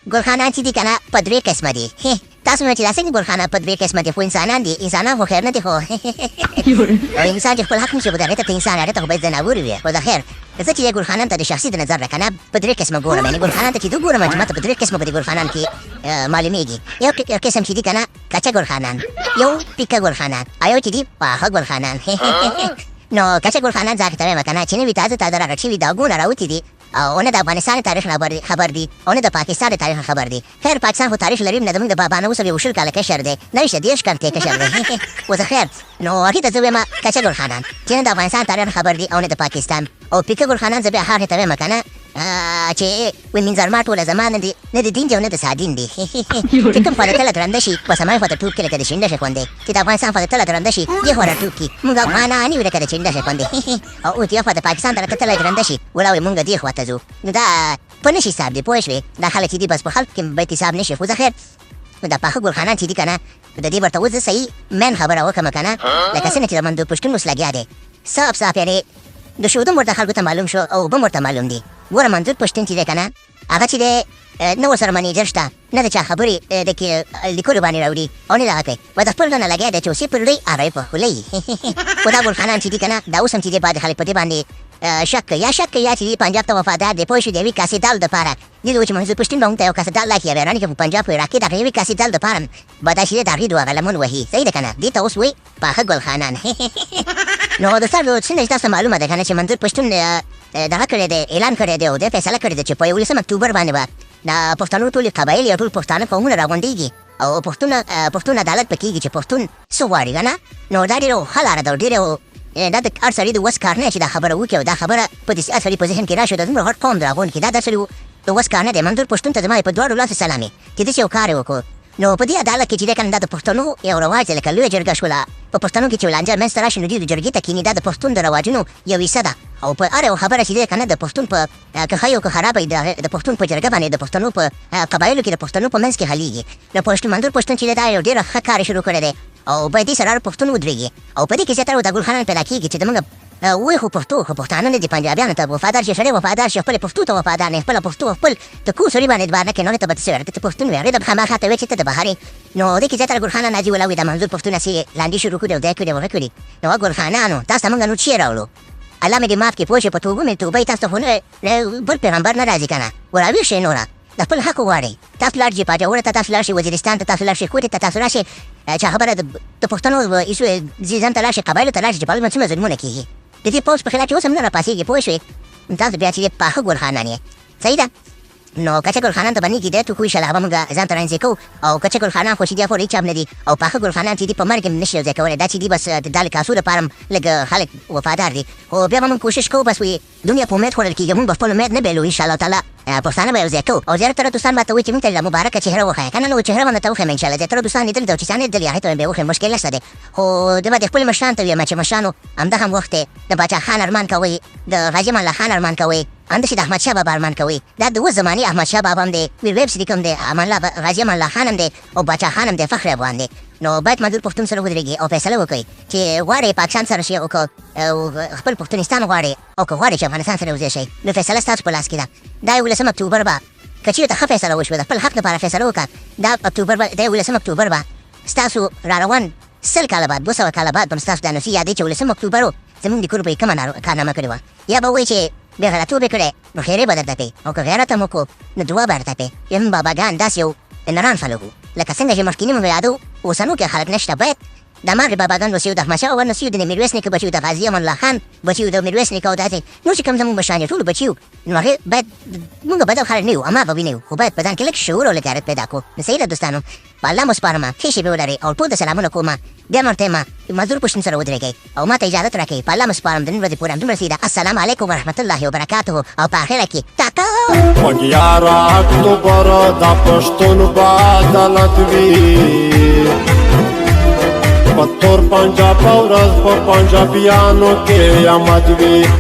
ګلخانان چې دي که نه په درې قسمه دي. تاسو نو چې دا څنګه ګلخانه په درې قسمه دي، خو انسانان دي. انسانان خو خیر نه دي، خو انسان چې خپل حق نشي، خو دغې ته ته انسان، هغې ته خو باید ځناور وي. خو د خیر زه چې ګلخانان ته د شخصي د نظر نه که نه په درې قسمه ګورم. یعنې ګلخانان ته چې دو ګورم چې ما ته په درې قسمه په دې ګلخانان کې معلومېږي. یو قسم چې دي که نه کچه ګلخانان، یو پیکه ګلخانان، او یو چې دي پاخه ګلخانان. نو کچه ګلخانان ځکه ته وایم که نه چې نوي تازه تازه راغټ شوي داغونه راوتي دي، او نه د افغانستان تاریخ خبر دي، او نه د پاکستان تاریخ خبر دي. خیر پاکستان خو تاریخ لري نه، زموږ د بابا اوس یو شل کاله کشر دی، نه شته دېرش کاله کشر دی. اوس خیر نو هغې ته زه وایم کچه ګلخانان چې نه د افغانستان تاریخ خبر دي او نه د پاکستان. او پیکه ګلخانان زه بیا هغې ته وایم که نه چې وایي منظرما ټوله زما نه دي، نه د دین دي او نه د سادین دي. چې کوم خوا د تله درنده شي په سمای خوا ته ټوپ کړي لکه د شینډه شي خوندې، چې د افغانستان خوا د تله درنده شي دې خوا راټوپ کړي. موږ افغانان یو لکه د شینډه شي خوندې. او اوس یو خوا د پاکستان طرف ته تله درنده شي ولا وایي موږ دې خوا ته ځو. نو دا په نشي حساب دی، پوه شوې. دا خلک چې دي بس په خلق کې باید حساب نشي. خو زه خیر نو دا پاخه ګلخانان چې دي که نه د دې ورته اوس زه صحیح مین خبره وکړم که نه، لکه څنګه چې د منظور پښتون اوس لګیا دی صاف صاف، یعنې د شودم ورته خلکو ته معلوم شو او اوبه هم ورته معلوم دي. ګوره منظور پښتون چې دی که نه هغه چې دی نه ورسره منیجر شته، نه د چا خبرې د لیکلو باندې راوړي او نه دغه کوي، و د خپل ډنه لګیا دی چې اوس یې پر لوی هغه یې په خوله یي. خو دا ګلخانان چې دي که نه دا اوس هم چې دی بعضې خلک په دې باندې شک کوي یا چې دی پنجاب ته وفادار دی، پوه شو د یوې کاسې دال دپاره دې ته و چې منظور پښتون به موږ ته یو کاسه دال راکړي، حیراني چې په پنجاب پورې راکړي دغه یوې کاسې دال دپاره به دا چې دی د هغې د هغه لمن وهي. صحیح ده که نه؟ دې ته اوس وایي پاخه ګلخانان. نو دوستانو څنګه چې تاسو معلومه ده که نه چې منظور پښتون دغه کړی دی، اعلان کړی دی او دی فیصله کړې ده چې په 11 اکتوبر باندې به د پښتنو ټولې قبایل یا ټول پښتانه قومونه راغونډېږي او پښتون عدالت به کېږي چې پښتون څه غواړي که نه. نو دا ډېره ښه لاره ده او ډېره دا د هر سړي د وس کار نه چې دا خبره وکړي او دا خبره په دې هر سړي په ذهن کې راشي د دومره غټ قوم د راغونډ کړي. دا د سړي د وس کار نه دی. منظور پښتون ته زما په دواړو لاسو سلامي چې داسې یو کار یې وکړو. نو په دې عدالت کې چې دی که نه دا د پښتنو یو رواج دی، لکه لویه جرګه شوله په پښتنو کې چې ولانجه منځته راشي نو دوی د جرګې ته کښېني. دا د پښتون د رواجونو یو حصه ده او په هر یو خبره چې دی که نه د پښتون په که ښه او که خرابه د پښتون په جرګه باندې د پښتنو په قبایلو کې د پښتنو په منځ کې حلیږي. نو منظور پښتون چې دی دا یو ډېره ښه کار یې شروع کړی دی او باید دې سره پښتون ودرېږي. او په دې کې زیاتره دا ګلخانان پیدا کېږي چې زموږ وایي خو پښتو خو پښتانه نه دي پنجابیانو ته وفادار شي، سړی وفادار شي، خپلې پښتو ته وفادار نه، خپله پښتو خپل د کوم سړي باندې اعتبار نه کوي. نو هغې ته به څه وایي ته پښتون وایې، هغې ته به خامخا ته وایي چې ته د بهر یې. نو دې کې زیاتره ګلخانان راځي ولا وایي دا منظور پښتون هسې لاندې شروع کړي او دی کړي او هغه کړي. نو هغه ګلخانانو تاسو ته موږ نو چی راوړو؟ الله مې دې معاف کړي، پوه شئ. په توبه مې توبه تاسو ته خو نه بل پیغمبر نه راځي که نه، وراویښ شئ نوره د خپل حق وغواړئ. تاسو لاړ شئ پاچاوړه ته، تاسو لاړ شئ وزیرستان ته، تاسو لاړ شئ کوټې ته، تاسو لاړ شئ چې خبره د پښتنو ځیځن ته لاړ شئ، قبایلو ته لاړ شئ چې په هلته څومره ظلمونه کېږي. د دې پوځ په خلاف چې اوس هم نه راپاڅېږي، پوه شوې. تاسو بیا چې پاخه ګلخانان یې. صحیح ده؟ نو کچه ګلخانان ته به نه کېدی، تو خو انشاءالله به موږ ځان ته رانژدې کوو. او کچه ګلخانان خو چې دي خو هېڅ چاپ نه دي، او پاخه ګلخانان چې دي په مرګ هم نشي یوځای کولی. دا چې دي بس د کاسو دپاره هم لږ خلک وفادار دي. خو بیا به موږ کوشش کوو بس وایي دنیا په امید خوړل کېږي، موږ به خپل امید نه بایلو انشاءالله تعالی. پښتانه به یوځای کوو او زیاتره دوستان به ته وایي چې موږ ته یې مبارکه چهره وښایه که نه. نو چهره به درته وښیم انشاءالله. زیاتره دوستان لیدلي ده او چې چا نه لیدلي هغې ته به یې وښیم، مشکل نشته دی. خو ده به د خپلو مشرانو ته ویم چې مشرانو همدغه هم وخت دی د باچا خان ارمان کوئ، د غازي امان الله خان ارمان کوئ، همداسې د احمدشاه بابا ارمان کوئ. دا د اوس زمانې احمدشاه بابا هم دی، ویب صدیق هم دی، غازي امان الله خان هم دی او باچا خان هم دی، فخر افغان دی. نو باید منظور پښتون سره ودرېږي او فیصله وکړئ چې غواړئ پاکستان سره شئ او خپل پښتونستان غواړئ او که غواړئ چې افغانستان سره یوځای شئ. نو فیصله ستاسو په لاس کې ده. دا 11 اکتوبر به که چېرته ښه فیصله وشوه د خپل حق لپاره فیصله وکړه، دا اکتوبر به د 11 اکتوبر به ستاسو راروان 100 کاله بعد 200 کاله بعد به ستاسو دا نصیحت یادوي چې 11 اکتوبر و زموږ نیکونو به یې کومه کارنامه کړې وه، یا به وایي چې بې غیرتوب یې کړی نو خیرې به درته کوي، او که غیرت هم وکړو نو دعا به درته کوي. زموږ باباګان داسې یو نران خلک وو، لکه څنګه چې مخکیني مو یادو اوسنو کې خلک نشته. باید د هماغې باباګان بچي وو، د احمدشاه بابا بچي وو، د میرویس نیکه بچي وو، د غازي امان الله خان بچي وو، د میرویس نیکه او داسې نور چې کوم زموږ مشران یې ټولو بچي وو. نو هغې باید موږ بدل خلک نه یو، هماغه به نه یو، خو باید په ځان کې لږ شعور او لږ غیرت پیدا کړو. نو صحیح ده دوستانو، په الله مو سپارمه، ښې شېبې ولرئ او ټول ته سلامونه کومه. بیا مرته یم منظور پښتون سره ودرېږئ او ما ته اجازت راکوئ. په الله مو سپارم، د نن ورځې پورې همدومره رسېده. السلام علیکم ورحمة الله وبرکاته. او په اخره کې ټاټا. 11 اکتوبر د پښتون په عدالت وي، په تور پنجاب ورځ په پنجابیانو قیامت وي.